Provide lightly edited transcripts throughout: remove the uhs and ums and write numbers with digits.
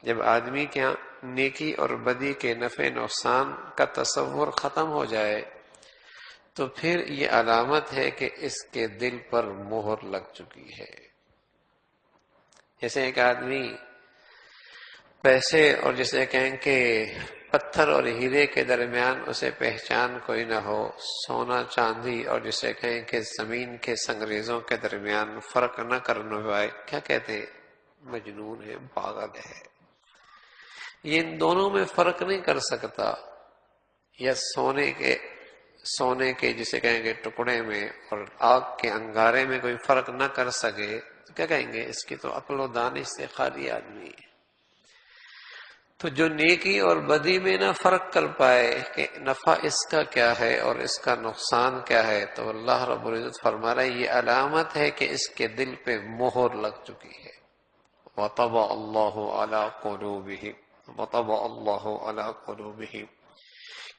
جب آدمی کے ہاں نیکی اور بدی کے نفع نقصان کا تصور ختم ہو جائے تو پھر یہ علامت ہے کہ اس کے دل پر مہر لگ چکی ہے۔ جیسے ایک آدمی پیسے اور جسے کہیں کہ پتھر اور ہیرے کے درمیان اسے پہچان کوئی نہ ہو، سونا چاندی اور جسے کہیں کہ زمین کے سنگریزوں کے درمیان فرق نہ کرنے پائے، کیا کہتے ہیں؟ مجنون ہے، پاگل ہے۔ یہ ان دونوں میں فرق نہیں کر سکتا، یا سونے کے جسے کہیں گے ٹکڑے میں اور آگ کے انگارے میں کوئی فرق نہ کر سکے تو کیا کہیں گے؟ اس کی تو عقل و دانش سے خالی آدمی ہے۔ تو جو نیکی اور بدی میں نہ فرق کر پائے کہ نفع اس کا کیا ہے اور اس کا نقصان کیا ہے، تو اللہ رب العزت فرما رہا ہے یہ علامت ہے کہ اس کے دل پہ مہر لگ چکی ہے۔ وَطَبَعَ اللَّهُ عَلَىٰ قُلُوبِهِمْ وَطَبَعَ اللَّهُ عَلَىٰ قُلُوبِهِمْ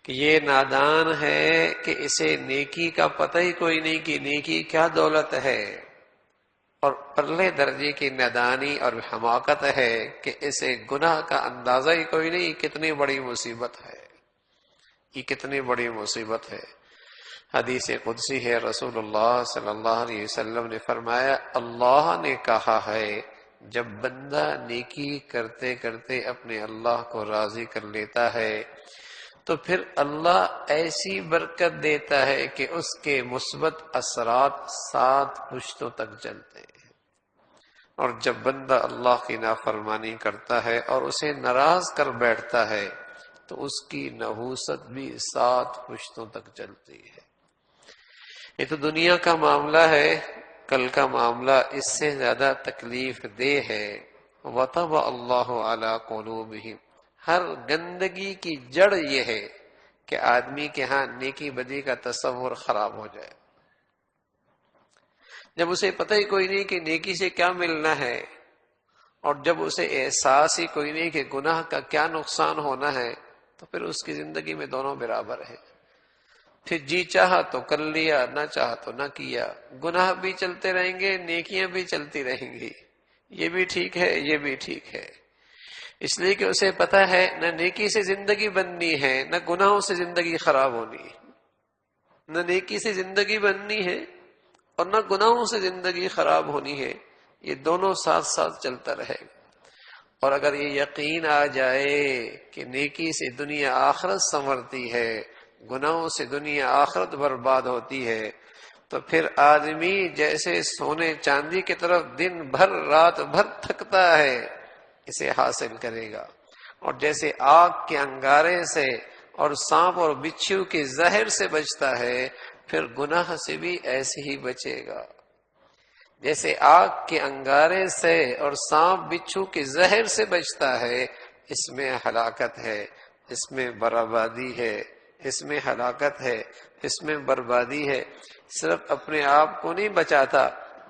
کہ یہ نادان ہے کہ اسے نیکی کا پتہ ہی کوئی نہیں کہ نیکی کیا دولت ہے، اور پرلے درجے کی نادانی اور حماقت ہے کہ اسے گناہ کا اندازہ ہی کوئی نہیں، کتنی بڑی مصیبت ہے، یہ کتنی بڑی مصیبت ہے۔ حدیث قدسی ہے، رسول اللہ صلی اللہ علیہ وسلم نے فرمایا، اللہ نے کہا ہے جب بندہ نیکی کرتے کرتے اپنے اللہ کو راضی کر لیتا ہے تو پھر اللہ ایسی برکت دیتا ہے کہ اس کے مثبت اثرات 7 پشتوں تک چلتے ہیں، اور جب بندہ اللہ کی نافرمانی کرتا ہے اور اسے ناراض کر بیٹھتا ہے تو اس کی نحوست بھی 7 پشتوں تک چلتی ہے۔ یہ تو دنیا کا معاملہ ہے، کل کا معاملہ اس سے زیادہ تکلیف دہ ہے۔ وَطَبَعَ اللَّهُ عَلَىٰ قُلُوبِهِمْ ہر گندگی کی جڑ یہ ہے کہ آدمی کے ہاں نیکی بدی کا تصور خراب ہو جائے۔ جب اسے پتہ ہی کوئی نہیں کہ نیکی سے کیا ملنا ہے، اور جب اسے احساس ہی کوئی نہیں کہ گناہ کا کیا نقصان ہونا ہے، تو پھر اس کی زندگی میں دونوں برابر ہیں۔ پھر جی چاہا تو کر لیا، نہ چاہا تو نہ کیا، گناہ بھی چلتے رہیں گے، نیکیاں بھی چلتی رہیں گی، یہ بھی ٹھیک ہے، یہ بھی ٹھیک ہے، اس لیے کہ اسے پتا ہے نہ نیکی سے زندگی بننی ہے، نہ گناہوں سے زندگی خراب ہونی ہے، نہ نیکی سے زندگی بننی ہے اور نہ گناہوں سے زندگی خراب ہونی ہے، یہ دونوں ساتھ ساتھ چلتا رہے گا۔ اور اگر یہ یقین آ جائے کہ نیکی سے دنیا آخرت سنورتی ہے، گناہوں سے دنیا آخرت برباد ہوتی ہے، تو پھر آدمی جیسے سونے چاندی کی طرف دن بھر رات بھر تھکتا ہے اسے حاصل کرے گا، اور جیسے آگ کے انگارے سے اور سانپ اور بچھو کے زہر سے بچتا ہے، پھر گناہ سے بھی ایسے ہی بچے گا۔ جیسے آگ کے انگارے سے اور سانپ بچھو کے زہر سے بچتا ہے، اس میں ہلاکت ہے، اس میں بربادی ہے، اس میں ہلاکت ہے، اس میں بربادی ہے۔ صرف اپنے آپ کو نہیں بچاتا،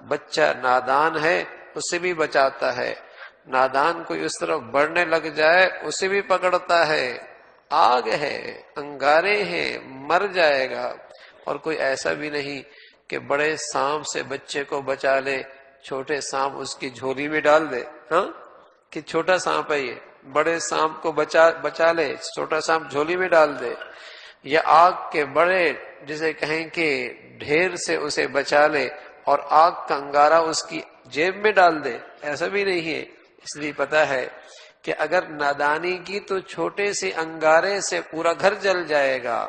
بچہ نادان ہے اسے بھی بچاتا ہے، نادان کوئی اس طرف بڑھنے لگ جائے اسے بھی پکڑتا ہے، آگ ہے، انگارے ہیں، مر جائے گا۔ اور کوئی ایسا بھی نہیں کہ بڑے سانپ سے بچے کو بچا لے، چھوٹے سانپ اس کی جھولی میں ڈال دے، ہاں کہ چھوٹا سانپ ہے یہ، بڑے سانپ کو بچا لے، چھوٹا سانپ جھولی میں ڈال دے، یا آگ کے بڑے جسے کہیں کہ ڈھیر سے اسے بچا لے اور آگ کا انگارہ اس کی جیب میں ڈال دے، ایسا بھی نہیں ہے۔ اس لیے پتا ہے کہ اگر نادانی کی تو چھوٹے سے انگارے سے پورا گھر جل جائے گا،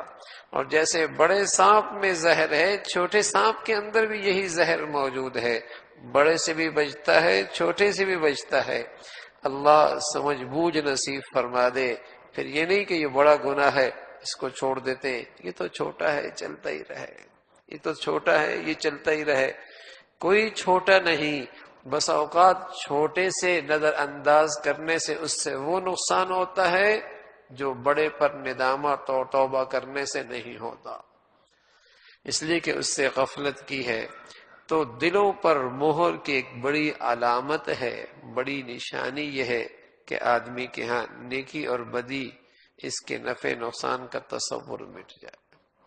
اور جیسے بڑے سانپ میں زہر ہے، چھوٹے سانپ کے اندر بھی یہی زہر موجود ہے، بڑے سے بھی بچتا ہے، چھوٹے سے بھی بچتا ہے۔ اللہ سمجھ بوجھ نصیب فرما دے۔ پھر یہ نہیں کہ یہ بڑا گناہ ہے اس کو چھوڑ دیتے ہیں، یہ تو چھوٹا ہے چلتا ہی رہے، یہ تو چھوٹا ہے یہ چلتا ہی رہے، کوئی چھوٹا نہیں۔ بس اوقات چھوٹے سے نظر انداز کرنے سے اس سے وہ نقصان ہوتا ہے جو بڑے پر ندامت اور توبہ کرنے سے نہیں ہوتا، اس لیے کہ اس سے غفلت کی ہے۔ تو دلوں پر مہر کی ایک بڑی علامت ہے، بڑی نشانی یہ ہے کہ آدمی کے ہاں نیکی اور بدی اس کے نفع نقصان کا تصور مٹ جائے۔